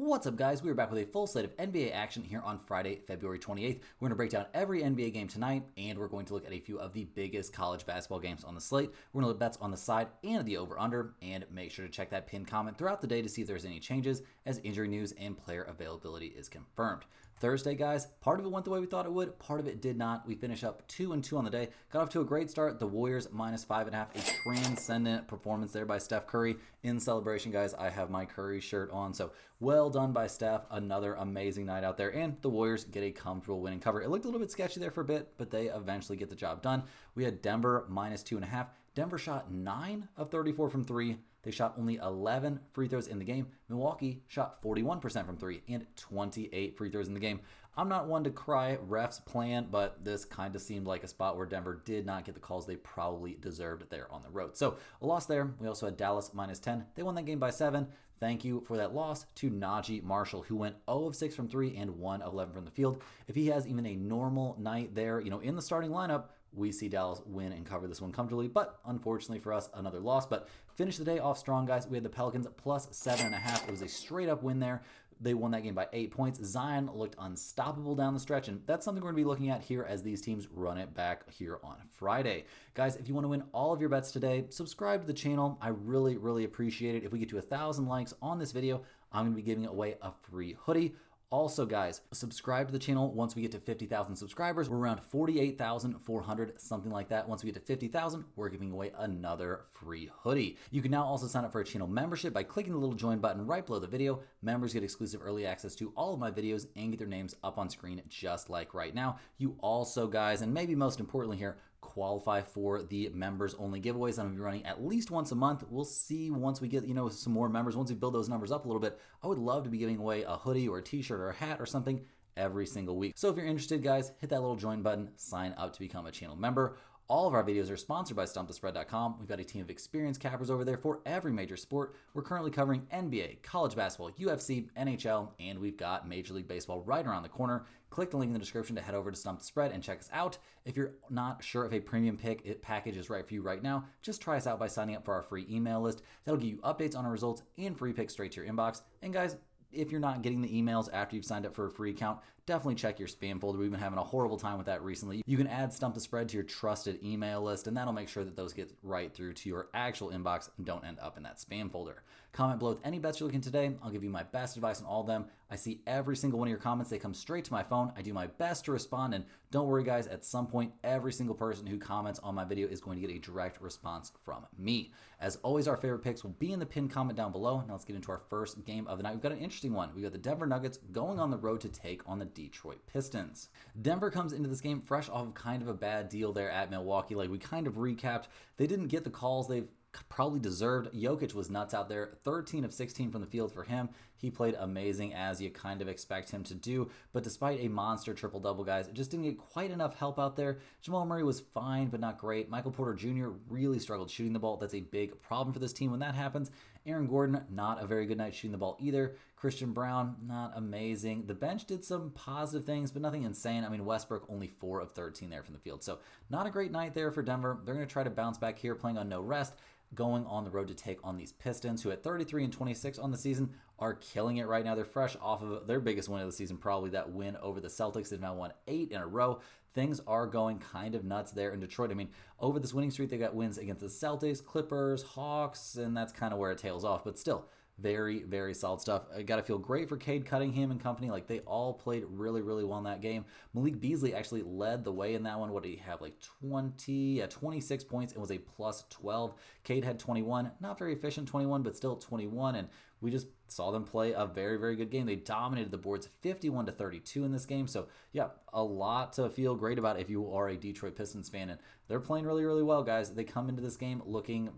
What's up, guys? We are back with a full slate of NBA action here on Friday, February 28th. We're going to break down every NBA game tonight, and we're going to look at a few of the biggest college basketball games on the slate. We're going to look at bets on the side and the over-under, and make sure to check that pinned comment throughout the day to see if there's any changes as injury news and player availability is confirmed. Thursday, guys, part of it went the way we thought it would, part of it did not. We finish up 2-2 on the day. Got off to a great start. The Warriors -5.5, a transcendent performance there by Steph Curry. In celebration, guys, I have my Curry shirt on, so well done by Steph. Another amazing night out there, and the Warriors get a comfortable winning cover. It looked a little bit sketchy there for a bit, but they eventually get the job done. We had Denver -2.5. Denver shot 9 of 34 from 3. They shot only 11 free throws in the game. Milwaukee shot 41% from 3 and 28 free throws in the game. I'm not one to cry refs plan, but this kind of seemed like a spot where Denver did not get the calls they probably deserved there on the road. So a loss there. We also had Dallas -10. They won that game by 7. Thank you for that loss to Najee Marshall, who went 0 of 6 from 3 and 1 of 11 from the field. If he has even a normal night there, in the starting lineup, we see Dallas win and cover this one comfortably, but unfortunately for us, another loss. But finish the day off strong, guys. We had the Pelicans +7.5. It was a straight up win there. They won that game by 8 points. Zion looked unstoppable down the stretch, and that's something we're going to be looking at here as these teams run it back here on Friday. Guys, if you want to win all of your bets today, subscribe to the channel. I really, really appreciate it. If we get to 1,000 likes on this video, I'm going to be giving away a free hoodie. Also, guys, subscribe to the channel once we get to 50,000 subscribers. We're around 48,400, something like that. Once we get to 50,000, we're giving away another free hoodie. You can now also sign up for a channel membership by clicking the little join button right below the video. Members get exclusive early access to all of my videos and get their names up on screen just like right now. You also, guys, and maybe most importantly here, qualify for the members only giveaways. I'm going to be running at least once a month. We'll see once we get, some more members. Once we build those numbers up a little bit, I would love to be giving away a hoodie or a t-shirt or a hat or something every single week. So if you're interested, guys, hit that little join button, sign up to become a channel member. All of our videos are sponsored by StumpTheSpread.com. We've got a team of experienced cappers over there for every major sport. We're currently covering NBA, college basketball, UFC, NHL, and we've got Major League Baseball right around the corner. Click the link in the description to head over to Stump the Spread and check us out. If you're not sure if a premium package is right for you right now, just try us out by signing up for our free email list. That'll give you updates on our results and free picks straight to your inbox. And guys, if you're not getting the emails after you've signed up for a free account, definitely check your spam folder. We've been having a horrible time with that recently. You can add Stump the Spread to your trusted email list, and that'll make sure that those get right through to your actual inbox and don't end up in that spam folder. Comment below with any bets you're looking today. I'll give you my best advice on all of them. I see every single one of your comments. They come straight to my phone. I do my best to respond, and don't worry, guys, at some point, every single person who comments on my video is going to get a direct response from me. As always, our favorite picks will be in the pinned comment down below. Now let's get into our first game of the night. We've got an interesting one. We've got the Denver Nuggets going on the road to take on the Detroit Pistons. Denver comes into this game fresh off of kind of a bad deal there at Milwaukee. Like we kind of recapped, they didn't get the calls they've probably deserved. Jokic was nuts out there. 13 of 16 from the field for him. He played amazing, as you kind of expect him to do. But despite a monster triple-double, guys, it just didn't get quite enough help out there. Jamal Murray was fine, but not great. Michael Porter Jr. really struggled shooting the ball. That's a big problem for this team when that happens. Aaron Gordon, not a very good night shooting the ball either. Christian Brown, not amazing. The bench did some positive things, but nothing insane. I mean, Westbrook only 4 of 13 there from the field. So not a great night there for Denver. They're going to try to bounce back here, playing on no rest, going on the road to take on these Pistons, who at 33 and 26 on the season are killing it right now. They're fresh off of their biggest win of the season, probably that win over the Celtics. They've now won 8 in a row. Things are going kind of nuts there in Detroit. I mean, over this winning streak, they got wins against the Celtics, Clippers, Hawks, and that's kind of where it tails off. But still, very, very solid stuff. I got to feel great for Cade Cunningham and company. Like, they all played really, really well in that game. Malik Beasley actually led the way in that one. What did he have? Like 26 points. It was a +12. Cade had 21. Not very efficient 21, but still 21. And we just saw them play a very, very good game. They dominated the boards 51-32 in this game. So, yeah, a lot to feel great about if you are a Detroit Pistons fan. And they're playing really, really well, guys. They come into this game looking,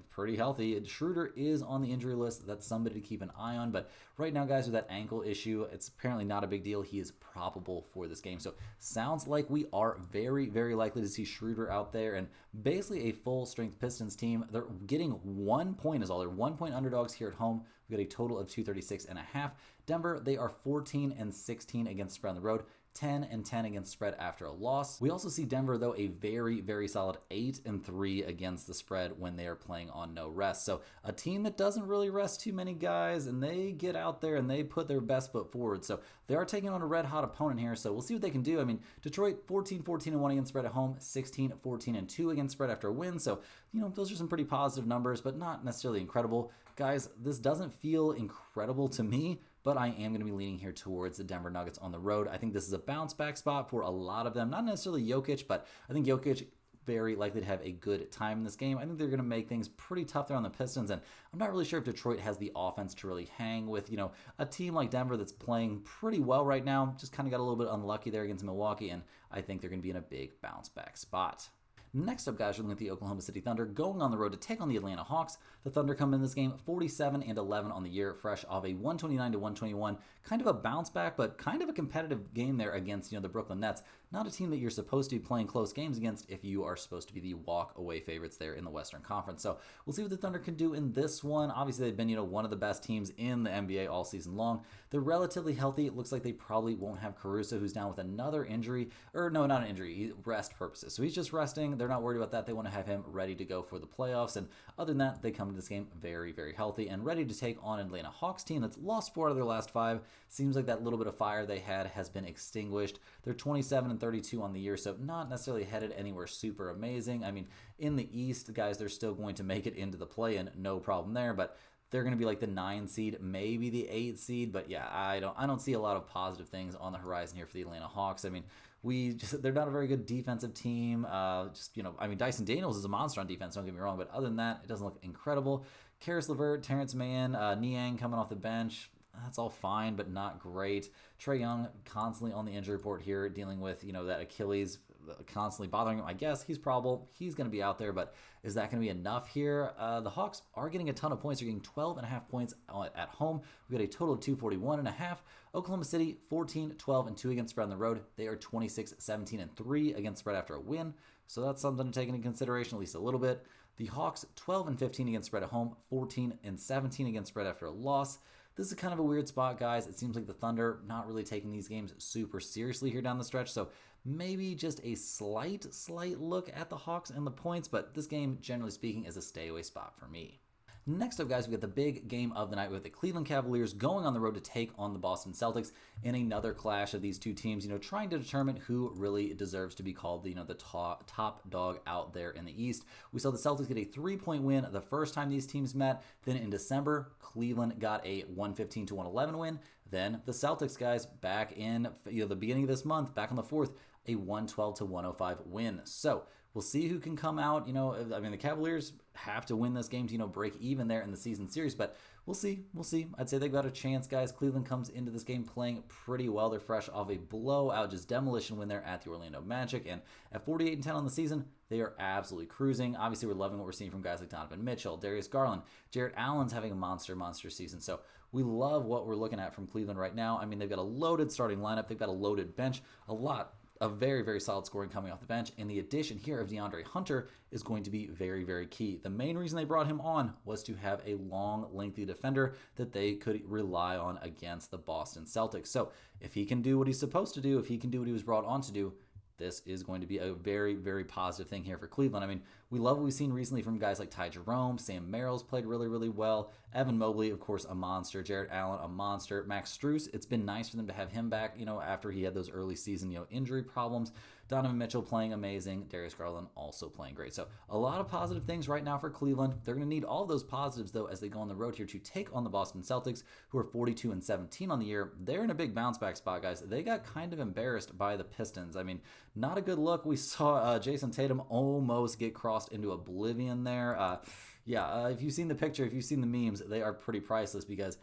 pretty healthy. Schroeder is on the injury list. That's somebody to keep an eye on. But right now, guys, with that ankle issue, it's apparently not a big deal. He is probable for this game. So, sounds like we are very, very likely to see Schroeder out there. And basically a full-strength Pistons team. They're getting 1 point is all. They're 1 point underdogs here at home We got a total of 236.5. Denver, they are 14-16 against spread on the road, 10-10 against spread after a loss. We also see Denver, though, a very, very solid 8-3 against the spread when they are playing on no rest. So a team that doesn't really rest too many guys, and they get out there and they put their best foot forward. So they are taking on a red-hot opponent here, so we'll see what they can do. I mean, Detroit 14-14-1 against spread at home, 16-14-2 against spread after a win. So, those are some pretty positive numbers, but not necessarily incredible. Guys, this doesn't feel incredible to me, but I am going to be leaning here towards the Denver Nuggets on the road. I think this is a bounce back spot for a lot of them. Not necessarily Jokic, but I think Jokic very likely to have a good time in this game. I think they're going to make things pretty tough there on the Pistons, and I'm not really sure if Detroit has the offense to really hang with, a team like Denver that's playing pretty well right now. Just kind of got a little bit unlucky there against Milwaukee, and I think they're going to be in a big bounce back spot. Next up, guys, we're looking at the Oklahoma City Thunder going on the road to take on the Atlanta Hawks. The Thunder come in this game 47-11 on the year, fresh off a 129-121, kind of a bounce back, but kind of a competitive game there against the Brooklyn Nets. Not a team that you're supposed to be playing close games against if you are supposed to be the walk-away favorites there in the Western Conference. So we'll see what the Thunder can do in this one. Obviously, they've been one of the best teams in the NBA all season long. They're relatively healthy. It looks like they probably won't have Caruso, who's down with another injury, or no, not an injury, rest purposes. So he's just resting. They're not worried about that. They want to have him ready to go for the playoffs. And other than that, they come to this game very, very healthy and ready to take on an Atlanta Hawks team that's lost 4 out of their last 5. Seems like that little bit of fire they had has been extinguished. They're 27-32 on the year, so not necessarily headed anywhere super amazing. I mean, in the East, guys, they're still going to make it into the play-in, no problem there, but they're going to be like the 9 seed, maybe the 8 seed, but yeah, I don't see a lot of positive things on the horizon here for the Atlanta Hawks. I mean, they're not a very good defensive team. Dyson Daniels is a monster on defense, don't get me wrong, but other than that, it doesn't look incredible. Karis LeVert, Terrence Mann, Niang coming off the bench, that's all fine, but not great. Trae Young constantly on the injury report here, dealing with, that Achilles constantly bothering him. I guess he's probable. He's going to be out there, but is that going to be enough here? The Hawks are getting a ton of points. They're getting 12.5 points at home. We got a total of 241.5. Oklahoma City, 14-12-2 against spread on the road. They are 26-17-3 against spread after a win. So that's something to take into consideration, at least a little bit. The Hawks, 12-15 against spread at home, 14-17 against spread after a loss. This is kind of a weird spot, guys. It seems like the Thunder not really taking these games super seriously here down the stretch, so maybe just a slight look at the Hawks and the points, but this game, generally speaking, is a stay-away spot for me. Next up, guys, we got the big game of the night with the Cleveland Cavaliers going on the road to take on the Boston Celtics in another clash of these two teams, trying to determine who really deserves to be called the top dog out there in the East. We saw the Celtics get a 3-point win the first time these teams met. Then in December, Cleveland got a 115-111 win. Then the Celtics, guys, back in the beginning of this month, back on the 4th, a 112-105 win. So we'll see who can come out. The Cavaliers have to win this game to, break even there in the season series, but we'll see. I'd say they've got a chance, guys. Cleveland comes into this game playing pretty well. They're fresh off a blowout, just demolition win there at the Orlando Magic, and at 48-10 on the season, they are absolutely cruising. Obviously, we're loving what we're seeing from guys like Donovan Mitchell, Darius Garland, Jarrett Allen's having a monster season, so we love what we're looking at from Cleveland right now. I mean, they've got a loaded starting lineup. They've got a loaded bench, a very, very solid scoring coming off the bench, and the addition here of DeAndre Hunter is going to be very, very key. The main reason they brought him on was to have a long, lengthy defender that they could rely on against the Boston Celtics. So if he can do what he's supposed to do, if he can do what he was brought on to do, this is going to be a very, very positive thing here for Cleveland. I mean, we love what we've seen recently from guys like Ty Jerome. Sam Merrill's played really, really well. Evan Mobley, of course, a monster. Jarrett Allen, a monster. Max Strus, it's been nice for them to have him back, after he had those early season, injury problems. Donovan Mitchell playing amazing. Darius Garland also playing great. So a lot of positive things right now for Cleveland. They're going to need all those positives, though, as they go on the road here to take on the Boston Celtics, who are 42-17 on the year. They're in a big bounce back spot, guys. They got kind of embarrassed by the Pistons. I mean, not a good look. We saw Jason Tatum almost get crossed into oblivion there. If you've seen the picture, if you've seen the memes, they are pretty priceless because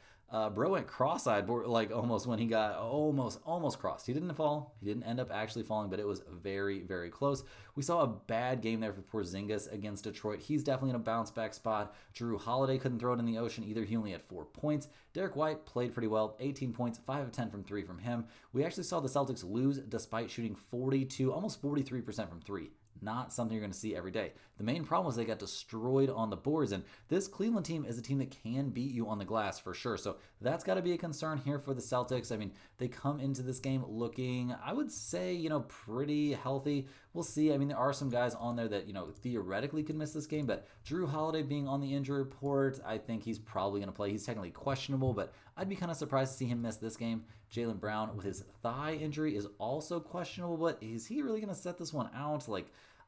bro went cross-eyed, almost when he got almost crossed. He didn't fall. He didn't end up actually falling, but it was very, very close. We saw a bad game there for Porzingis against Detroit. He's definitely in a bounce-back spot. Drew Holiday couldn't throw it in the ocean either. He only had 4 points. Derek White played pretty well. 18 points, 5 of 10 from 3 from him. We actually saw the Celtics lose despite shooting 42, almost 43% from 3. not something you're going to see every day. The main problem was they got destroyed on the boards, and this Cleveland team is a team that can beat you on the glass for sure. So that's got to be a concern here for the Celtics. I mean, they come into this game looking, I would say, pretty healthy. We'll see. I mean, there are some guys on there that, theoretically could miss this game, but Drew Holiday being on the injury report, I think he's probably going to play. He's technically questionable, but I'd be kind of surprised to see him miss this game. Jaylen Brown with his thigh injury is also questionable, but is he really going to set this one out?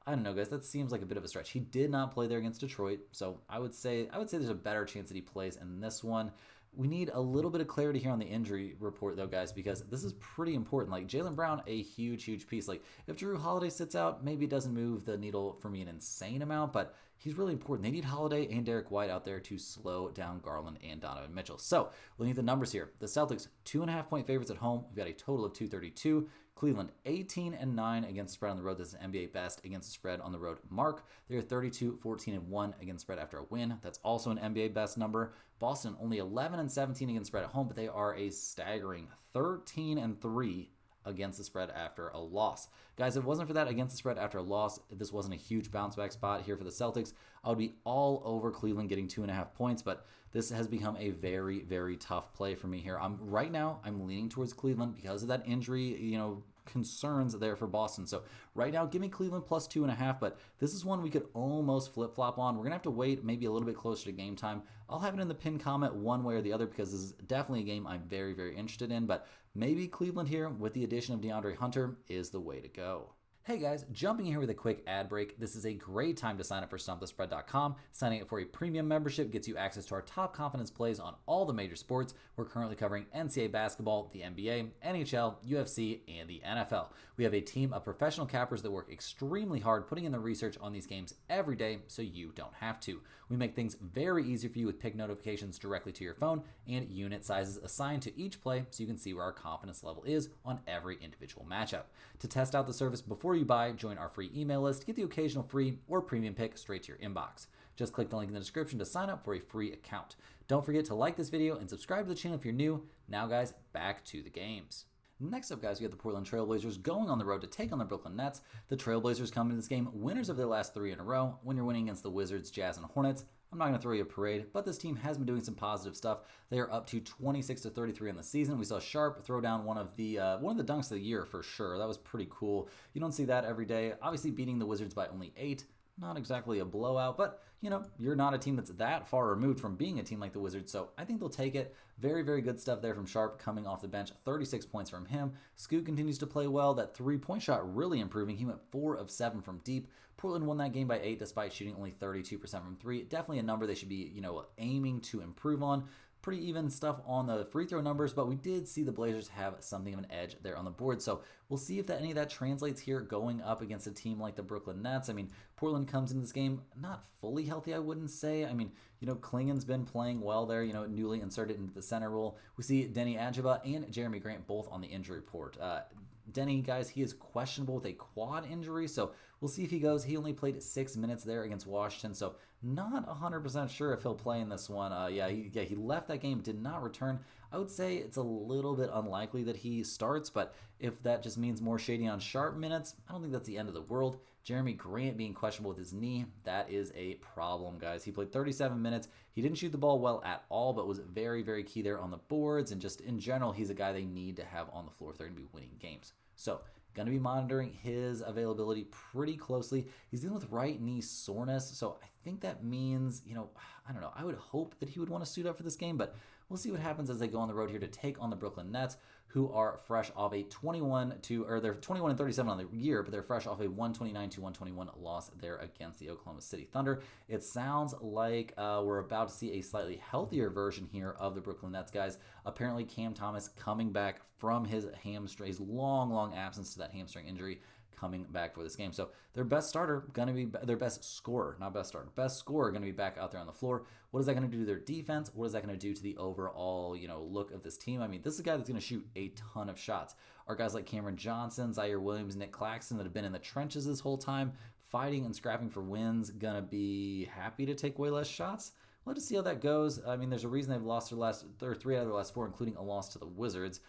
I don't know, guys. That seems like a bit of a stretch. He did not play there against Detroit, so I would say there's a better chance that he plays in this one. We need a little bit of clarity here on the injury report, though, guys, because this is pretty important. Jaylen Brown, a huge piece. If Drew Holiday sits out, maybe it doesn't move the needle for me an insane amount, but he's really important. They need Holiday and Derek White out there to slow down Garland and Donovan Mitchell. So, looking at the numbers here, the Celtics, 2.5-point favorites at home. We've got a total of 232. Cleveland, 18-9 against the spread on the road. This is NBA best against the spread on the road mark. They're 32-14-1 against spread after a win. That's also an NBA best number. Boston, only 11-17 against spread at home, but they are a staggering 13-3 against the spread after a loss. Guys, if it wasn't for that against the spread after a loss, if this wasn't a huge bounce back spot here for the Celtics, I would be all over Cleveland getting 2.5 points, but this has become a very tough play for me here. Right now, I'm leaning towards Cleveland because of that injury, concerns there for Boston. So right now, give me Cleveland plus 2.5, but this is one we could almost flip-flop on. We're going to have to wait maybe a little bit closer to game time. I'll have it in the pinned comment one way or the other because this is definitely a game I'm very interested in, but maybe Cleveland here with the addition of DeAndre Hunter is the way to go. Hey guys, jumping in here with a quick ad break. This is a great time to sign up for StumpTheSpread.com. Signing up for a premium membership gets you access to our top confidence plays on all the major sports. We're currently covering NCAA basketball, the NBA, NHL, UFC, and the NFL. We have a team of professional cappers that work extremely hard putting in the research on these games every day so you don't have to. We make things very easy for you with pick notifications directly to your phone and unit sizes assigned to each play so you can see where our confidence level is on every individual matchup. To test out the service before you buy, join our free email list, get the occasional free or premium pick straight to your inbox. Just click the link in the description to sign up for a free account. Don't forget to like this video and subscribe to the channel if you're new. Now guys, back to the games. Next up, guys, we have the Portland Trailblazers going on the road to take on the Brooklyn Nets. The Trailblazers come into this game winners of their last 3 in a row. When you're winning against the Wizards, Jazz, and Hornets, I'm not going to throw you a parade, but this team has been doing some positive stuff. They are up to 26-33 in the season. We saw Sharp throw down one of the dunks of the year for sure. That was pretty cool. You don't see that every day. Obviously, beating the Wizards by only 8. Not exactly a blowout, but, you're not a team that's that far removed from being a team like the Wizards, so I think they'll take it. Very good stuff there from Sharp coming off the bench. 36 points from him. Scoot continues to play well. That three-point shot really improving. He went 4 of 7 from deep. Portland won that game by 8 despite shooting only 32% from 3. Definitely a number they should be, aiming to improve on. Pretty even stuff on the free throw numbers, but we did see the Blazers have something of an edge there on the board. So we'll see if any of that translates here going up against a team like the Brooklyn Nets. I mean, Portland comes into this game not fully healthy, I wouldn't say. I mean, Klingon's been playing well there, newly inserted into the center role. We see Denny Adjaba and Jeremy Grant both on the injury report. Denny, guys, he is questionable with a quad injury, so we'll see if he goes. He only played 6 minutes there against Washington, so not 100% sure if he'll play in this one. He left that game, did not return. I would say it's a little bit unlikely that he starts, but if that just means more shady on Sharp minutes, I don't think that's the end of the world. Jeremy Grant being questionable with his knee, that is a problem, guys. He played 37 minutes. He didn't shoot the ball well at all, but was very key there on the boards, and just in general, he's a guy they need to have on the floor if they're going to be winning games. So, going to be monitoring his availability pretty closely. He's dealing with right knee soreness, so I think that means, I don't know. I would hope that he would want to suit up for this game, but we'll see what happens as they go on the road here to take on the Brooklyn Nets, who are fresh off a they're 21-37 on the year, but they're fresh off a 129-121 loss there against the Oklahoma City Thunder. It sounds like we're about to see a slightly healthier version here of the Brooklyn Nets, guys. Apparently, Cam Thomas coming back from his hamstring, his long absence to that hamstring injury, coming back for this game. So their best starter going to be their best scorer, not best starter. Best scorer going to be back out there on the floor. What is that going to do to their defense? What is that going to do to the overall, look of this team? I mean, this is a guy that's going to shoot a ton of shots. Are guys like Cameron Johnson, Zaire Williams, Nick Claxton that have been in the trenches this whole time, fighting and scrapping for wins, going to be happy to take way less shots? We'll have to see how that goes. I mean, there's a reason they've lost their 3 out of their last 4, including a loss to the Wizards.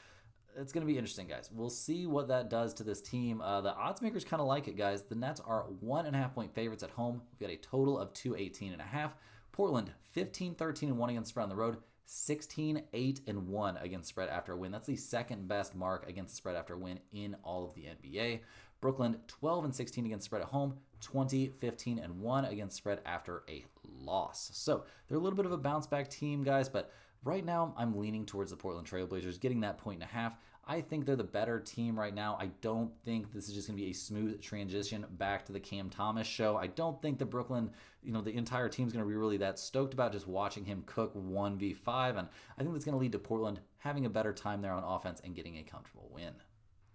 it's going to be interesting, guys. We'll see what that does to this team. The odds makers kind of like it, guys. The Nets are 1.5-point favorites at home. We've got a total of 218.5. Portland 15-13-1 against spread on the road. 16-8-1 against spread after a win. That's the second best mark against spread after a win in all of the NBA. Brooklyn 12-16 against spread at home. 20-15-1 against spread after a loss. So they're a little bit of a bounce back team, guys, but right now I'm leaning towards the Portland Trailblazers getting that 1.5. I think they're the better team right now. I don't think this is just going to be a smooth transition back to the Cam Thomas show. I don't think the Brooklyn, the entire team's going to be really that stoked about just watching him cook 1v5, and I think that's going to lead to Portland having a better time there on offense and getting a comfortable win.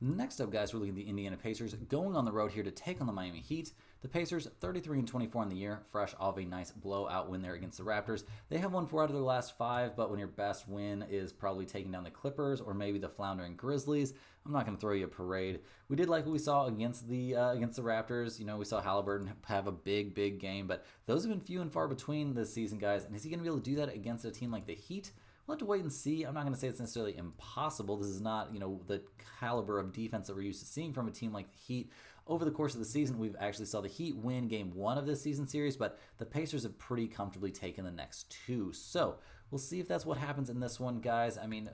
Next up, guys, we're looking at the Indiana Pacers going on the road here to take on the Miami Heat. The Pacers, 33-24 on the year, fresh off a nice blowout win there against the Raptors. They have won 4 out of their last 5, but when your best win is probably taking down the Clippers or maybe the floundering Grizzlies, I'm not going to throw you a parade. We did like what we saw against the Raptors. We saw Halliburton have a big game, but those have been few and far between this season, guys. And is he going to be able to do that against a team like the Heat? We'll have to wait and see. I'm not going to say it's necessarily impossible. This is not, the caliber of defense that we're used to seeing from a team like the Heat. Over the course of the season, we've actually saw the Heat win game 1 of this season series, but the Pacers have pretty comfortably taken the next 2. So we'll see if that's what happens in this one, guys. I mean,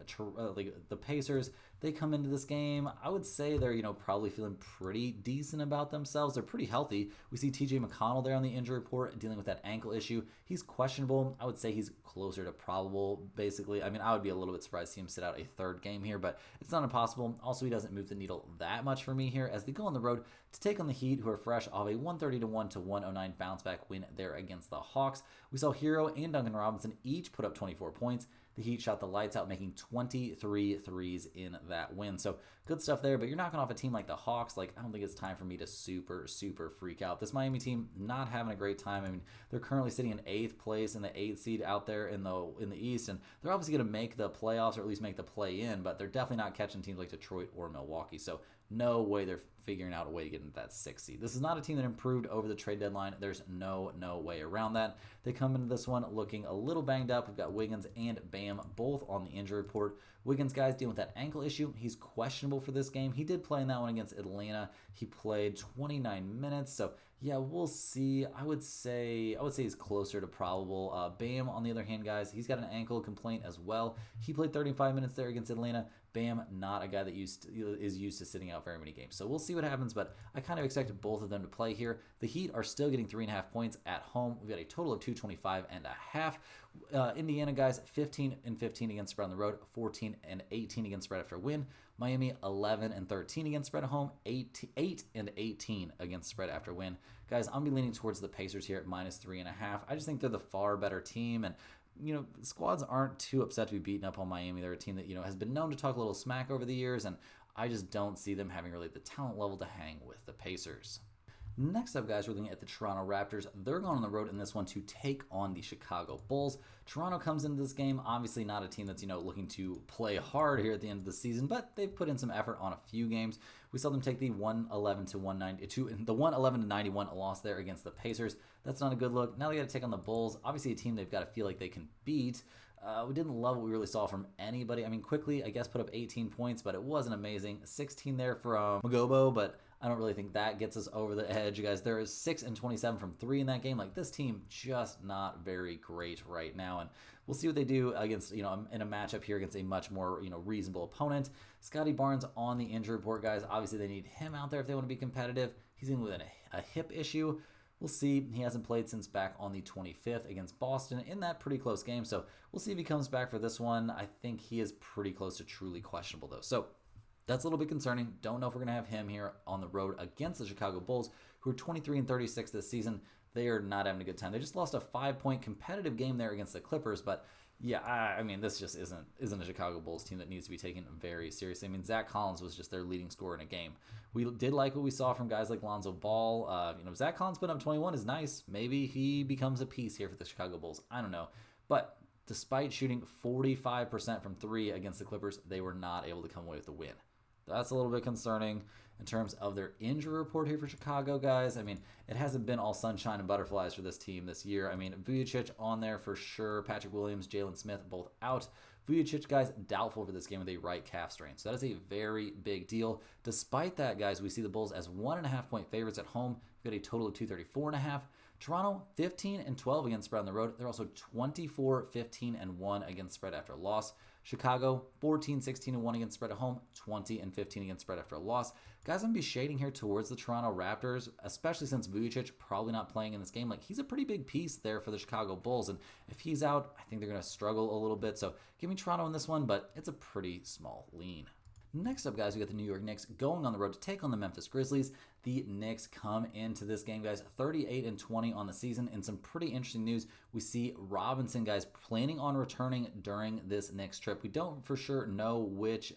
the Pacers, they come into this game, I would say they're, probably feeling pretty decent about themselves. They're pretty healthy. We see TJ McConnell there on the injury report dealing with that ankle issue. He's questionable. I would say he's closer to probable, basically. I mean, I would be a little bit surprised to see him sit out a 3rd game here, but it's not impossible. Also, he doesn't move the needle that much for me here as they go on the road to take on the Heat, who are fresh off a 130-109 bounce back win there against the Hawks. We saw Hero and Duncan Robinson each put up 24 points. The Heat shot the lights out, making 23 threes in that win. So good stuff there, but you're knocking off a team like the Hawks. I don't think it's time for me to super freak out. This Miami team not having a great time. I mean, they're currently sitting in 8th place in the 8th seed out there in the East, and they're obviously going to make the playoffs or at least make the play-in, but they're definitely not catching teams like Detroit or Milwaukee. So no way they're figuring out a way to get into that 6th seed. This is not a team that improved over the trade deadline. There's no way around that. They come into this one looking a little banged up. We've got Wiggins and Bam both on the injury report. Wiggins, guys, dealing with that ankle issue. He's questionable for this game. He did play in that one against Atlanta. He played 29 minutes. So yeah, we'll see. I would say he's closer to probable. Bam, on the other hand, guys, he's got an ankle complaint as well. He played 35 minutes there against Atlanta. Bam, not a guy that is used to sitting out very many games. So we'll see what happens, but I kind of expected both of them to play here. The Heat are still getting 3.5 points at home. We've got a total of 225.5. Indiana, guys, 15-15 against spread on the road, 14-18 against spread after a win. Miami, 11-13 against spread at home, 8-18 against spread after a win. Guys, I'm be leaning towards the Pacers here at -3.5. I just think they're the far better team, and squads aren't too upset to be beaten up on Miami. They're a team that, has been known to talk a little smack over the years, and I just don't see them having really the talent level to hang with the Pacers. Next up, guys, we're looking at the Toronto Raptors. They're going on the road in this one to take on the Chicago Bulls. Toronto comes into this game, obviously not a team that's, looking to play hard here at the end of the season, but they've put in some effort on a few games. We saw them take the 111-91 loss there against the Pacers. That's not a good look. Now they got to take on the Bulls, obviously a team they've got to feel like they can beat. We didn't love what we really saw from anybody. I mean, quickly, I guess, put up 18 points, but it wasn't amazing. 16 there from Magobo, but I don't really think that gets us over the edge, you guys. There is 6-27 from 3 in that game. This team just not very great right now, and we'll see what they do against, in a matchup here against a much more, reasonable opponent. Scotty Barnes on the injury report, guys. Obviously, they need him out there if they want to be competitive. He's dealing with a hip issue. We'll see. He hasn't played since back on the 25th against Boston in that pretty close game, so we'll see if he comes back for this one. I think he is pretty close to truly questionable, though. So that's a little bit concerning. Don't know if we're going to have him here on the road against the Chicago Bulls, who are 23-36 this season. They are not having a good time. They just lost a 5-point competitive game there against the Clippers, but yeah, I mean, this just isn't a Chicago Bulls team that needs to be taken very seriously. I mean, Zach Collins was just their leading scorer in a game. We did like what we saw from guys like Lonzo Ball. Zach Collins putting up 21 is nice. Maybe he becomes a piece here for the Chicago Bulls. I don't know. But despite shooting 45% from 3 against the Clippers, they were not able to come away with the win. That's a little bit concerning in terms of their injury report here for Chicago, guys. I mean, it hasn't been all sunshine and butterflies for this team this year. I mean, Vujicic on there for sure. Patrick Williams, Jalen Smith, both out Vujacic, guys, doubtful for this game with a right calf strain. So that is a very big deal. Despite that, guys, we see the Bulls as 1.5-point favorites at home. We've got a total of 234.5. Toronto, 15-12 against spread on the road. They're also 24-15-1 against spread after a loss. Chicago, 14-16-1 against spread at home, 20-15 against spread after a loss. Guys, I'm going to be shading here towards the Toronto Raptors, especially since Vujacic probably not playing in this game. Like, he's a pretty big piece there for the Chicago Bulls, and if he's out, I think they're going to struggle a little bit. So give me Toronto in this one, but it's a pretty small lean. Next up, guys, we got the New York Knicks going on the road to take on the Memphis Grizzlies. The Knicks come into this game, guys, 38-20 on the season. And some pretty interesting news. We see Robinson, guys, planning on returning during this Knicks trip. We don't for sure know which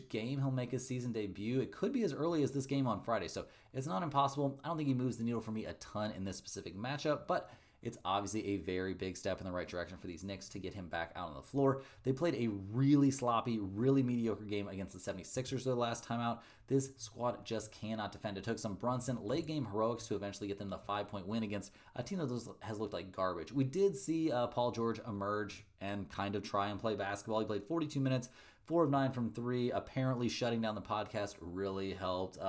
game he'll make his season debut. It could be as early as this game on Friday, so it's not impossible. I don't think he moves the needle for me a ton in this specific matchup, but it's obviously a very big step in the right direction for these Knicks to get him back out on the floor. They played a really sloppy, really mediocre game against the 76ers their last time out. This squad just cannot defend. It took some Brunson late-game heroics to eventually get them the 5-point win against a team that has looked like garbage. We did see Paul George emerge and kind of try and play basketball. He played 42 minutes, 4 of 9 from 3. Apparently shutting down the podcast really helped.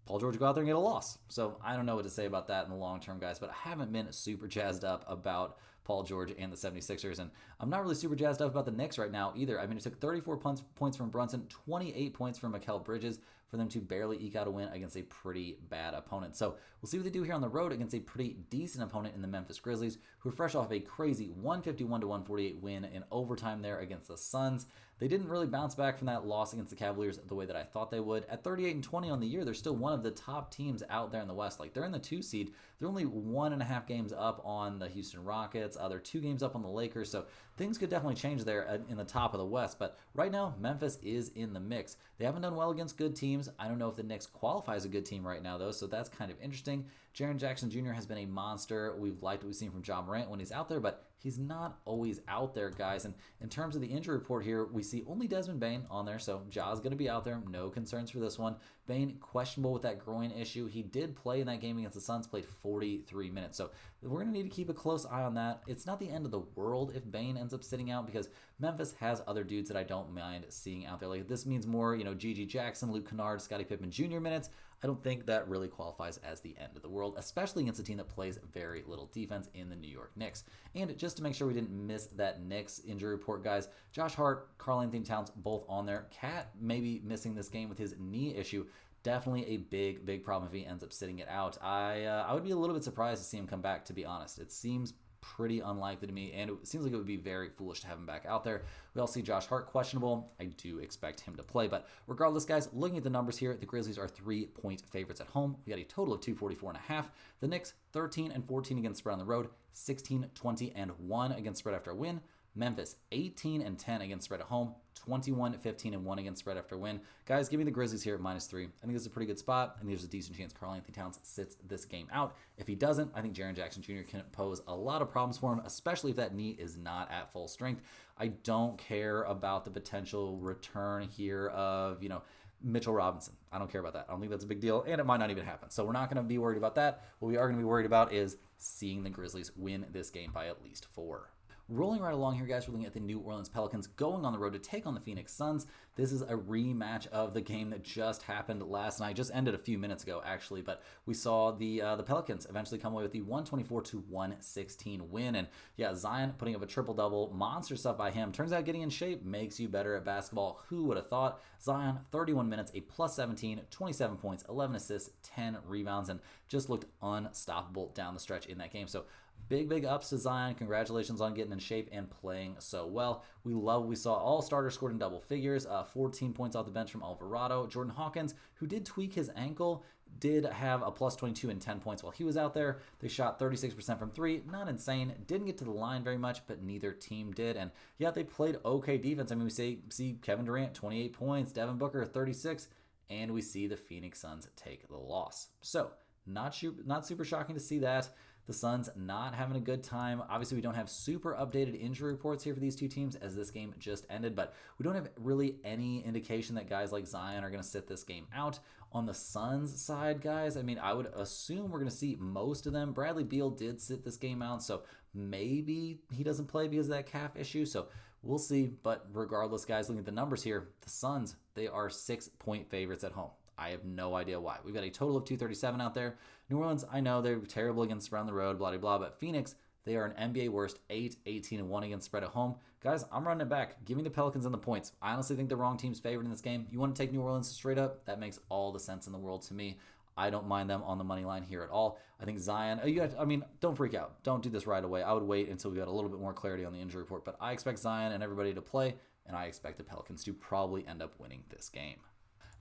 Paul George go out there and get a loss. So I don't know what to say about that in the long term, guys, but I haven't been super jazzed up about Paul George and the 76ers, and I'm not really super jazzed up about the Knicks right now either. I mean, it took 34 points from Brunson, 28 points from Mikal Bridges for them to barely eke out a win against a pretty bad opponent. So we'll see what they do here on the road against a pretty decent opponent in the Memphis Grizzlies, who are fresh off a crazy 151-148 win in overtime there against the Suns. They didn't really bounce back from that loss against the Cavaliers the way that I thought they would. At 38-20 on the year, they're still one of the top teams out there in the West. Like, they're in the 2 seed. They're only 1.5 games up on the Houston Rockets. They're 2 games up on the Lakers. So things could definitely change there in the top of the West. But right now, Memphis is in the mix. They haven't done well against good teams. I don't know if the Knicks qualify as a good team right now, though, so that's kind of interesting. Jaren Jackson Jr. has been a monster. We've liked what we've seen from Ja Morant when he's out there, but he's not always out there, guys. And in terms of the injury report here, we see only Desmond Bane on there, so Ja's going to be out there. No concerns for this one. Bane, questionable with that groin issue. He did play in that game against the Suns, played 43 minutes. So we're going to need to keep a close eye on that. It's not the end of the world if Bane ends up sitting out, because Memphis has other dudes that I don't mind seeing out there. Like, this means more, G.G. Jackson, Luke Kennard, Scottie Pippen Jr. minutes. I don't think that really qualifies as the end of the world, especially against a team that plays very little defense in the New York Knicks. And just to make sure we didn't miss that Knicks injury report, guys, Josh Hart, Karl-Anthony Towns, both on there. Cat maybe missing this game with his knee issue. Definitely a big problem if he ends up sitting it out. I would be a little bit surprised to see him come back, to be honest. It seems pretty unlikely to me, and it seems like it would be very foolish to have him back out there. We all see Josh Hart questionable. I do expect him to play, but regardless, guys, looking at the numbers here, the Grizzlies are 3-point favorites at home. We got a total of 244.5. The Knicks 13-14 against spread on the road, 16-20-1 against spread after a win. Memphis 18-10 against spread at home, 21-15-1 against spread after a win. Guys, give me the Grizzlies here at -3. I think this is a pretty good spot, and there's a decent chance Karl-Anthony Towns sits this game out. If he doesn't, I think Jaren Jackson Jr. can pose a lot of problems for him, especially if that knee is not at full strength. I don't care about the potential return here of, Mitchell Robinson. I don't care about that. I don't think that's a big deal, and it might not even happen. So we're not going to be worried about that. What we are going to be worried about is seeing the Grizzlies win this game by at least 4. Rolling right along here, guys, we're looking at the New Orleans Pelicans going on the road to take on the Phoenix Suns. This is a rematch of the game that just happened last night. Just ended a few minutes ago, actually, but we saw the Pelicans eventually come away with the 124-116 win. And yeah, Zion putting up a triple-double. Monster stuff by him. Turns out getting in shape makes you better at basketball. Who would have thought? Zion, 31 minutes, a +17, 27 points, 11 assists, 10 rebounds, and just looked unstoppable down the stretch in that game. So big ups to Zion. Congratulations on getting in shape and playing so well. We love what we saw. All starters scored in double figures. 14 points off the bench from Alvarado. Jordan Hawkins, who did tweak his ankle, did have a +22 and 10 points while he was out there. They shot 36% from 3. Not insane. Didn't get to the line very much, but neither team did. And yeah, they played okay defense. I mean, we see Kevin Durant, 28 points. Devin Booker, 36. And we see the Phoenix Suns take the loss. So not super shocking to see that. The Suns not having a good time. Obviously, we don't have super updated injury reports here for these two teams as this game just ended, but we don't have really any indication that guys like Zion are going to sit this game out. On the Suns side, guys, I mean, I would assume we're going to see most of them. Bradley Beal did sit this game out, so maybe he doesn't play because of that calf issue, so we'll see. But regardless, guys, looking at the numbers here, the Suns, they are 6-point favorites at home. I have no idea why. We've got a total of 237 out there. New Orleans, I know they're terrible against spread on the road, blah, blah, blah. But Phoenix, they are an NBA worst 8-18-1 against spread at home. Guys, I'm running it back. Give me the Pelicans and the points. I honestly think the wrong team's favored in this game. You want to take New Orleans straight up? That makes all the sense in the world to me. I don't mind them on the money line here at all. I think Zion, don't freak out. Don't do this right away. I would wait until we got a little bit more clarity on the injury report. But I expect Zion and everybody to play, and I expect the Pelicans to probably end up winning this game.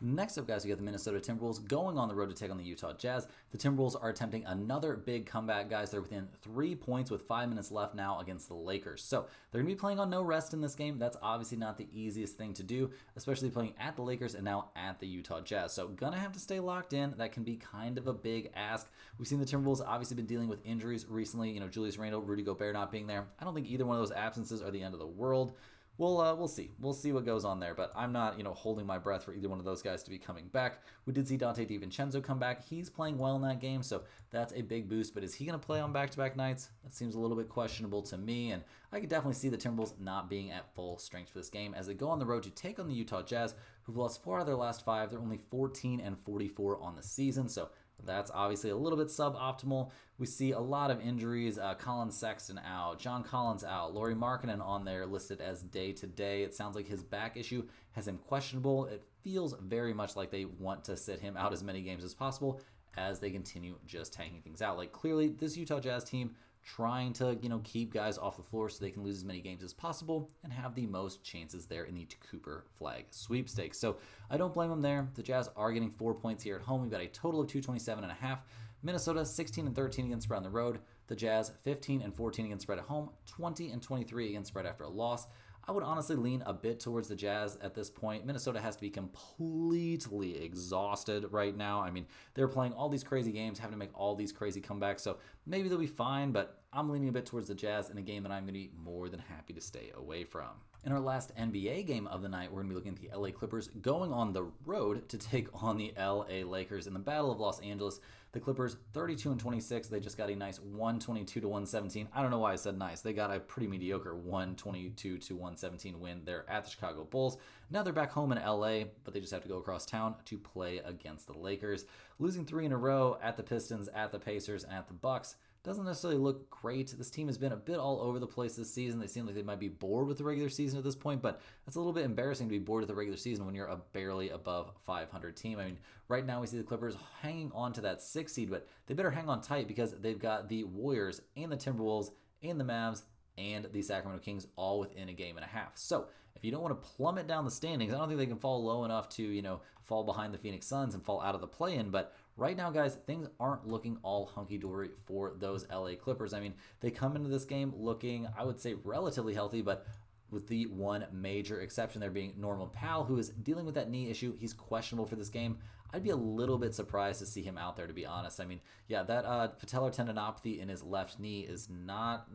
Next up, guys, we got the Minnesota Timberwolves going on the road to take on the Utah Jazz. The Timberwolves are attempting another big comeback, guys. They're within 3 points with 5 minutes left now against the Lakers. So they're going to be playing on no rest in this game. That's obviously not the easiest thing to do, especially playing at the Lakers and now at the Utah Jazz. So gonna have to stay locked in. That can be kind of a big ask. We've seen the Timberwolves obviously been dealing with injuries recently. Julius Randle, Rudy Gobert not being there. I don't think either one of those absences are the end of the world. We'll see. We'll see what goes on there, but I'm not, holding my breath for either one of those guys to be coming back. We did see Dante DiVincenzo come back. He's playing well in that game, so that's a big boost, but is he going to play on back-to-back nights? That seems a little bit questionable to me, and I could definitely see the Timberwolves not being at full strength for this game as they go on the road to take on the Utah Jazz, who've lost 4 out of their last 5. They're only 14-44 on the season, so that's obviously a little bit suboptimal. We see a lot of injuries. Colin Sexton out, John Collins out, Lauri Markkanen on there listed as day-to-day. It sounds like his back issue has him questionable. It feels very much like they want to sit him out as many games as possible as they continue just tanking things out. Like, clearly, this Utah Jazz team trying to, keep guys off the floor so they can lose as many games as possible and have the most chances there in the Cooper flag sweepstakes. So I don't blame them there. The Jazz are getting 4 points here at home. We've got a total of 227.5. Minnesota 16-13 against spread on the road. The Jazz 15-14 against spread at home. 20-23 against spread after a loss. I would honestly lean a bit towards the Jazz at this point. Minnesota has to be completely exhausted right now. I mean, they're playing all these crazy games, having to make all these crazy comebacks, so maybe they'll be fine, but I'm leaning a bit towards the Jazz in a game that I'm going to be more than happy to stay away from. In our last NBA game of the night, we're going to be looking at the LA Clippers going on the road to take on the LA Lakers in the Battle of Los Angeles. The Clippers 32-26. They just got a nice 122-117. I don't know why I said nice. They got a pretty mediocre 122-117 win there at the Chicago Bulls. Now they're back home in LA, but they just have to go across town to play against the Lakers. Losing 3 in a row at the Pistons, at the Pacers, and at the Bucks doesn't necessarily look great. This team has been a bit all over the place this season. They seem like they might be bored with the regular season at this point, but it's a little bit embarrassing to be bored with the regular season when you're a barely above 500 team. I mean, right now we see the Clippers hanging on to that 6th seed, but they better hang on tight because they've got the Warriors and the Timberwolves and the Mavs and the Sacramento Kings all within a game and a half. So if you don't want to plummet down the standings, I don't think they can fall low enough to, fall behind the Phoenix Suns and fall out of the play-in, but right now, guys, things aren't looking all hunky-dory for those LA Clippers. I mean, they come into this game looking, I would say, relatively healthy, but with the one major exception there being Norman Powell, who is dealing with that knee issue. He's questionable for this game. I'd be a little bit surprised to see him out there, to be honest. I mean, yeah, that patellar tendinopathy in his left knee is not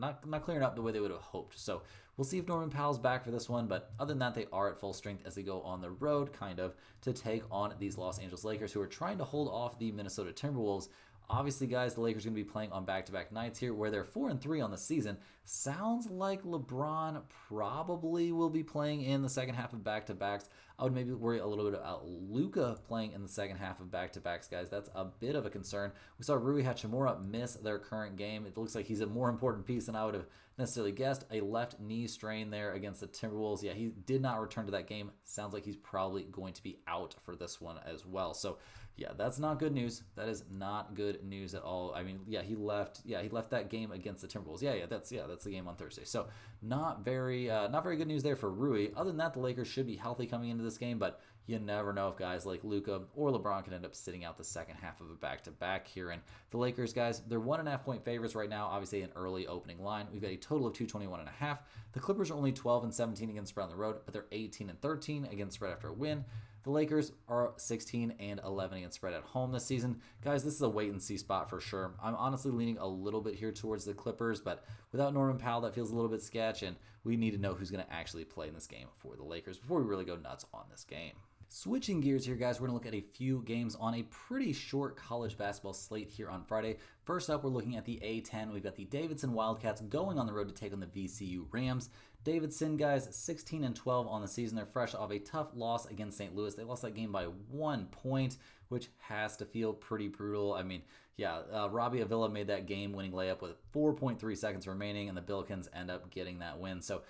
clearing up the way they would have hoped. So we'll see if Norman Powell's back for this one, but other than that, they are at full strength as they go on the road, kind of, to take on these Los Angeles Lakers, who are trying to hold off the Minnesota Timberwolves. Obviously, guys, the Lakers are going to be playing on back-to-back nights here where they're 4-3 on the season. Sounds like LeBron probably will be playing in the second half of back-to-backs. I would maybe worry a little bit about Luka playing in the second half of back-to-backs, guys. That's a bit of a concern. We saw Rui Hachimura miss their current game. It looks like he's a more important piece than I would have necessarily guessed. A left knee strain there against the Timberwolves. Yeah, he did not return to that game. Sounds like he's probably going to be out for this one as well. So, yeah, that's not good news. That is not good news at all. I mean, he left that game against the Timberwolves. That's the game on Thursday. So not very good news there for Rui. Other than that, the Lakers should be healthy coming into this game, but you never know if guys like Luka or LeBron can end up sitting out the second half of a back-to-back here. And the Lakers, guys, they're 1.5-point favorites right now. Obviously, an early opening line. We've got a total of 221.5. The Clippers are only 12-17 against spread on the road, but they're 18-13 against spread after a win. The Lakers are 16 and 11 against spread at home this season. Guys, this is a wait and see spot for sure. I'm honestly leaning a little bit here towards the Clippers, but without Norman Powell, that feels a little bit sketch, and we need to know who's going to actually play in this game for the Lakers before we really go nuts on this game. Switching gears here, guys, we're going to look at a few games on a pretty short college basketball slate here on Friday. First up, we're looking at the A10. We've got the Davidson Wildcats going on the road to take on the VCU Rams. Davidson, guys, 16 and 12 on the season. They're fresh off a tough loss against St. Louis. They lost that game by 1 point, which has to feel pretty brutal. I mean, Robbie Avila made that game-winning layup with 4.3 seconds remaining, and the Pelicans end up getting that win. So,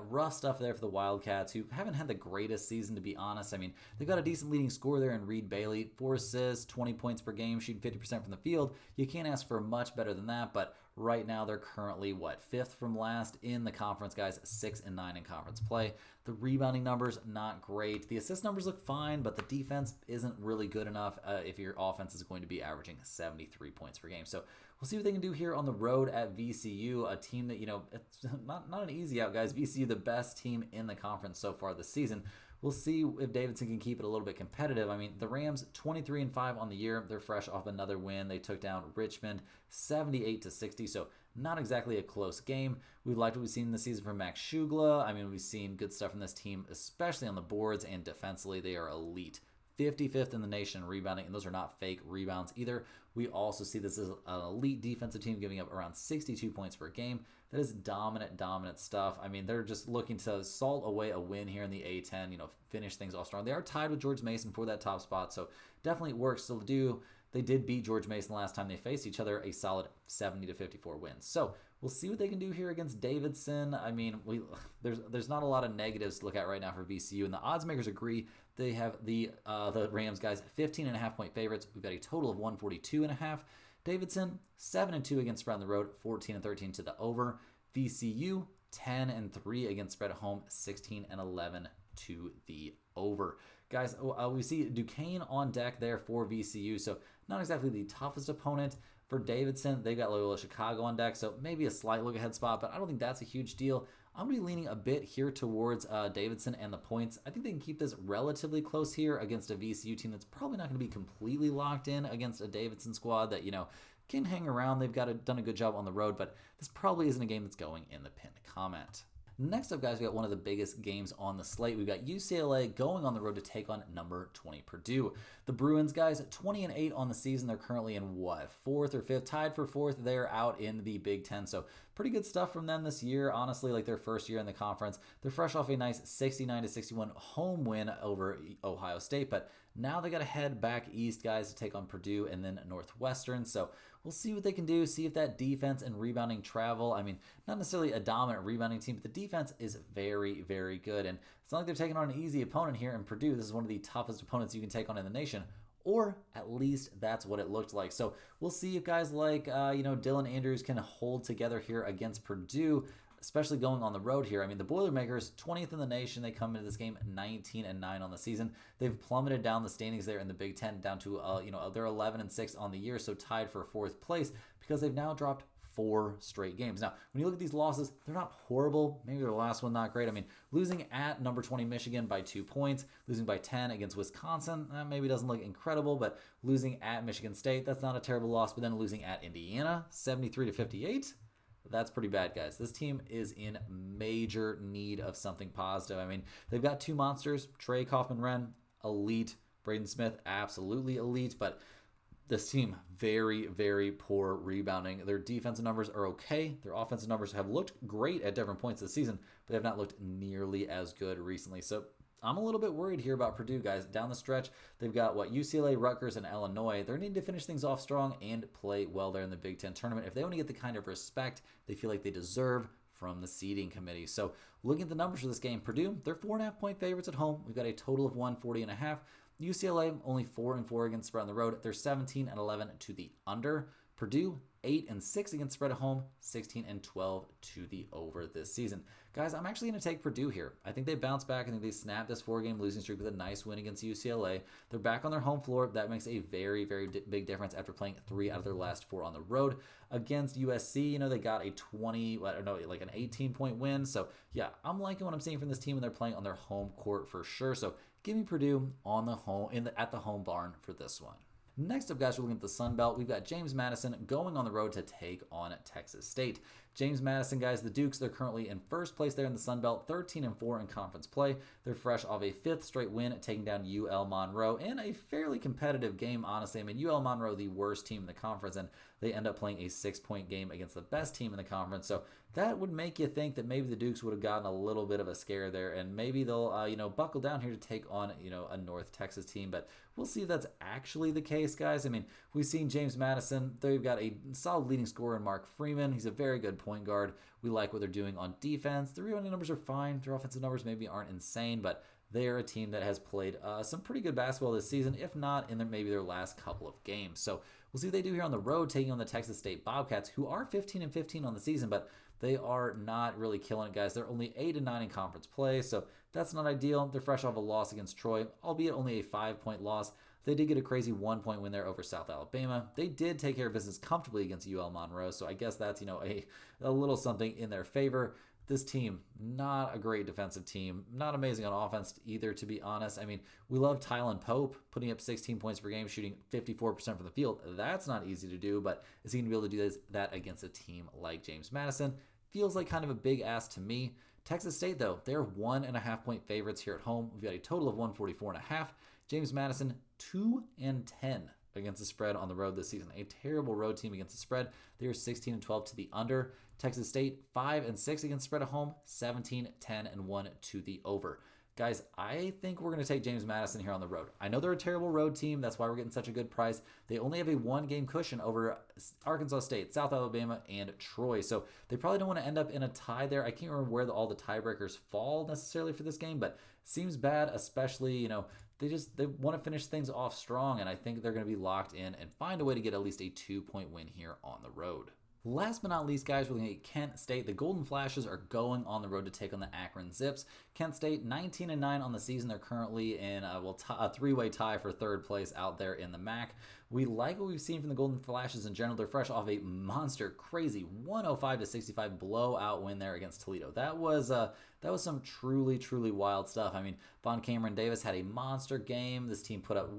rough stuff there for the Wildcats, who haven't had the greatest season, to be honest. I mean, they've got a decent leading scorer there in Reed Bailey, 4 assists, 20 points per game, shooting 50% from the field. You can't ask for much better than that, but right now they're currently, 5th from last in the conference, guys, 6 and 9 in conference play. The rebounding numbers, not great. The assist numbers look fine, but the defense isn't really good enough if your offense is going to be averaging 73 points per game. So we'll see what they can do here on the road at VCU, a team that, it's not an easy out, guys. VCU, the best team in the conference so far this season. We'll see if Davidson can keep it a little bit competitive. I mean, the Rams 23 and 5 on the year. They're fresh off another win. They took down Richmond 78-60. So not exactly a close game. We liked what we've seen this season from Max Shugla. I mean, we've seen good stuff from this team, especially on the boards and defensively. They are elite. 55th in the nation in rebounding, and those are not fake rebounds either. We also see this as an elite defensive team giving up around 62 points per game. That is dominant stuff. I mean, they're just looking to salt away a win here in the A10, finish things off strong. They are tied with George Mason for that top spot, so definitely work still to do. They did beat George Mason last time they faced each other, a solid 70-54 win. So we'll see what they can do here against Davidson. I mean, there's not a lot of negatives to look at right now for VCU, and the odds makers agree. They have the Rams, guys, 15.5 point favorites. We've got a total of 142.5. Davidson 7-2 against spread on the road, 14-13 to the over. VCU 10-3 against spread at home, 16-11 to the over. Guys, we see Duquesne on deck there for VCU, so not exactly the toughest opponent. For Davidson, they've got Loyola Chicago on deck, so maybe a slight look ahead spot, but I don't think that's a huge deal. I'm going to be leaning a bit here towards Davidson and the points. I think they can keep this relatively close here against a VCU team that's probably not going to be completely locked in against a Davidson squad that, can hang around. They've done a good job on the road, but this probably isn't a game that's going in the pinned comment. Next up, guys, we got one of the biggest games on the slate. We've got UCLA going on the road to take on number 20 Purdue. The Bruins, guys, 20-8 on the season. They're currently in 4th or 5th, tied for 4th. They're out in the Big Ten, so pretty good stuff from them this year. Honestly, like their first year in the conference. They're fresh off a nice 69-61 home win over Ohio State, but now they got to head back east, guys, to take on Purdue and then Northwestern. So we'll see what they can do, see if that defense and rebounding travel. I mean, not necessarily a dominant rebounding team, but the defense is very, very good. And it's not like they're taking on an easy opponent here in Purdue. This is one of the toughest opponents you can take on in the nation, or at least that's what it looked like. So we'll see if guys like, Dylan Andrews can hold together here against Purdue, especially going on the road here. I mean, the Boilermakers, 20th in the nation. They come into this game 19-9 on the season. They've plummeted down the standings there in the Big Ten down to, they're 11-6 on the year, so tied for 4th place because they've now dropped 4 straight games. Now, when you look at these losses, they're not horrible. Maybe their last one not great. I mean, losing at number 20 Michigan by 2 points, losing by 10 against Wisconsin, that maybe doesn't look incredible, but losing at Michigan State, that's not a terrible loss. But then losing at Indiana, 73-58, that's pretty bad, guys. This team is in major need of something positive. I mean, they've got 2 monsters, Trey Kaufman-Renn, elite. Braden Smith, absolutely elite, but this team, very, very poor rebounding. Their defensive numbers are okay. Their offensive numbers have looked great at different points this season, but they have not looked nearly as good recently. So I'm a little bit worried here about Purdue, guys. Down the stretch, they've got UCLA, Rutgers, and Illinois. They're needing to finish things off strong and play well there in the Big Ten tournament if they want to get the kind of respect they feel like they deserve from the seeding committee. So looking at the numbers for this game, Purdue, they're 4.5 point favorites at home. We've got a total of 140.5. UCLA only 4-4 against spread on the road. They're 17-11 to the under. Purdue 8-6 against spread at home, 16-12 to the over this season. Guys, I'm actually going to take Purdue here. I think they bounce back. I think they snap this 4-game losing streak with a nice win against UCLA. They're back on their home floor. That makes a very, very big difference after playing 3 out of their last 4 on the road. Against USC, they got a 18-point win. So, yeah, I'm liking what I'm seeing from this team, and they're playing on their home court for sure. So, give me Purdue on the home at the home barn for this one. Next up, guys, we're looking at the Sun Belt. We've got James Madison going on the road to take on Texas State. James Madison, guys, the Dukes, they're currently in first place there in the Sun Belt, 13-4 in conference play. They're fresh off a 5th straight win, taking down UL Monroe in a fairly competitive game, honestly. I mean, UL Monroe, the worst team in the conference, and they end up playing a 6-point game against the best team in the conference. So that would make you think that maybe the Dukes would have gotten a little bit of a scare there, and maybe they'll, buckle down here to take on, a North Texas team. But we'll see if that's actually the case, guys. I mean, we've seen James Madison. They've got a solid leading scorer in Mark Freeman. He's a very good point guard. We like what they're doing on defense. The rebounding numbers are fine. Their offensive numbers maybe aren't insane, but they are a team that has played some pretty good basketball this season, if not in maybe their last couple of games. So we'll see what they do here on the road, taking on the Texas State Bobcats, who are 15-15 on the season, but they are not really killing it, guys. They're only 8-9 in conference play, so that's not ideal. They're fresh off a loss against Troy, albeit only a 5-point loss. They did get a crazy 1-point win there over South Alabama. They did take care of business comfortably against UL Monroe, so I guess that's, a little something in their favor. This team, not a great defensive team. Not amazing on offense either, to be honest. I mean, we love Tylen Pope putting up 16 points per game, shooting 54% from the field. That's not easy to do, but is he going to be able to do that against a team like James Madison? Feels like kind of a big ask to me. Texas State, though, they're 1.5-point favorites here at home. We've got a total of 144.5. James Madison, 2-10 against the spread on the road this season. A terrible road team against the spread. They are 16-12 to the under. Texas State, 5-6 against the spread at home, 17-10-1 to the over. Guys, I think we're going to take James Madison here on the road. I know they're a terrible road team. That's why we're getting such a good price. They only have a 1-game cushion over Arkansas State, South Alabama, and Troy. So they probably don't want to end up in a tie there. I can't remember where all the tiebreakers fall necessarily for this game, but seems bad, especially, they want to finish things off strong, and I think they're going to be locked in and find a way to get at least a 2-point win here on the road. Last but not least, guys, we're looking at Kent State. The Golden Flashes are going on the road to take on the Akron Zips. Kent State, 19-9 on the season. They're currently in a 3-way tie for 3rd place out there in the MAC. We like what we've seen from the Golden Flashes in general. They're fresh off a monster, crazy 105-65 blowout win there against Toledo. That was some truly, truly wild stuff. I mean, Von Cameron Davis had a monster game. This team put up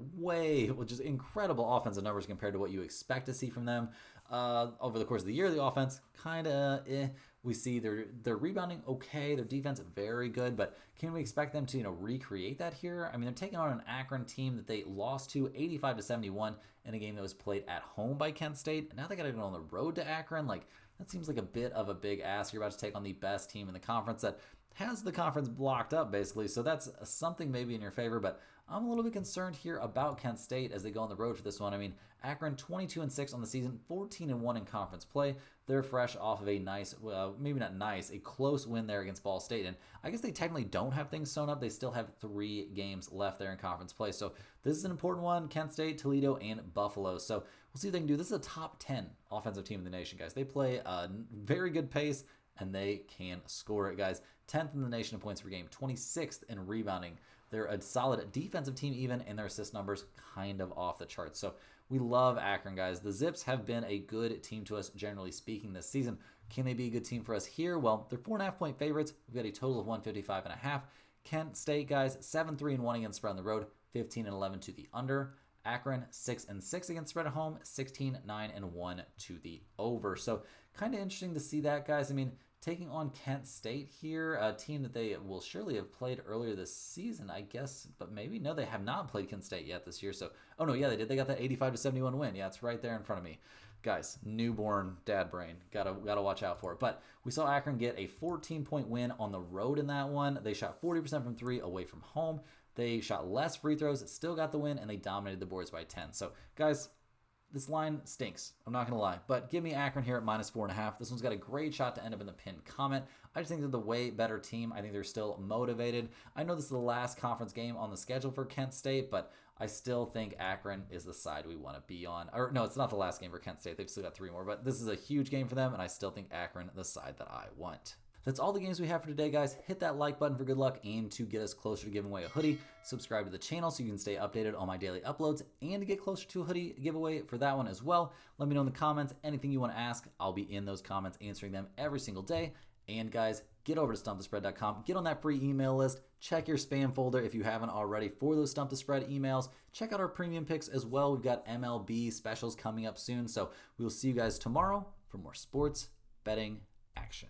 just incredible offensive numbers compared to what you expect to see from them. Over the course of the year, the offense kind of We see their rebounding okay, their defense very good, but can we expect them to recreate that here? I mean, they're taking on an Akron team that they lost to 85-71 in a game that was played at home by Kent State. And now they got to go on the road to Akron. That seems like a bit of a big ask. You're about to take on the best team in the conference that has the conference blocked up, basically. So that's something maybe in your favor, but I'm a little bit concerned here about Kent State as they go on the road for this one. I mean, Akron 22-6 on the season, 14-1 in conference play. They're fresh off of a nice, maybe not nice, a close win there against Ball State. And I guess they technically don't have things sewn up. They still have 3 games left there in conference play. So this is an important one, Kent State, Toledo, and Buffalo. So we'll see what they can do. This is a top 10 offensive team in the nation, guys. They play a very good pace, and they can score it, guys. 10th in the nation in points per game, 26th in rebounding. They're a solid defensive team even, and their assist numbers kind of off the charts. So we love Akron, guys. The Zips have been a good team to us, generally speaking, this season. Can they be a good team for us here? Well, they're 4.5-point favorites. We've got a total of 155.5. Kent State, guys, 7-3-1 against spread on the road, 15-11 to the under. Akron, 6-6 against spread at home, 16-9-1 to the over. So kind of interesting to see that, guys. I mean, taking on Kent State here, a team that they will surely have played earlier this season, I guess, but maybe no, they have not played Kent State yet this year. So, oh no, yeah, they did. They got that 85-71 win. Yeah, it's right there in front of me. Guys, newborn dad brain. Gotta watch out for it. But we saw Akron get a 14-point win on the road in that one. They shot 40% from 3 away from home. They shot less free throws, still got the win, and they dominated the boards by 10. So, guys, this line stinks. I'm not going to lie. But give me Akron here at -4.5. This one's got a great shot to end up in the pinned comment. I just think they're the way better team. I think they're still motivated. I know this is the last conference game on the schedule for Kent State, but I still think Akron is the side we want to be on. Or no, it's not the last game for Kent State. They've still got 3 more, but this is a huge game for them, and I still think Akron the side that I want. That's all the games we have for today, guys. Hit that like button for good luck and to get us closer to giving away a hoodie. Subscribe to the channel so you can stay updated on my daily uploads and to get closer to a hoodie giveaway for that one as well. Let me know in the comments anything you want to ask. I'll be in those comments answering them every single day. And guys, get over to stumpthespread.com. Get on that free email list. Check your spam folder if you haven't already for those Stump the Spread emails. Check out our premium picks as well. We've got MLB specials coming up soon. So we will see you guys tomorrow for more sports betting action.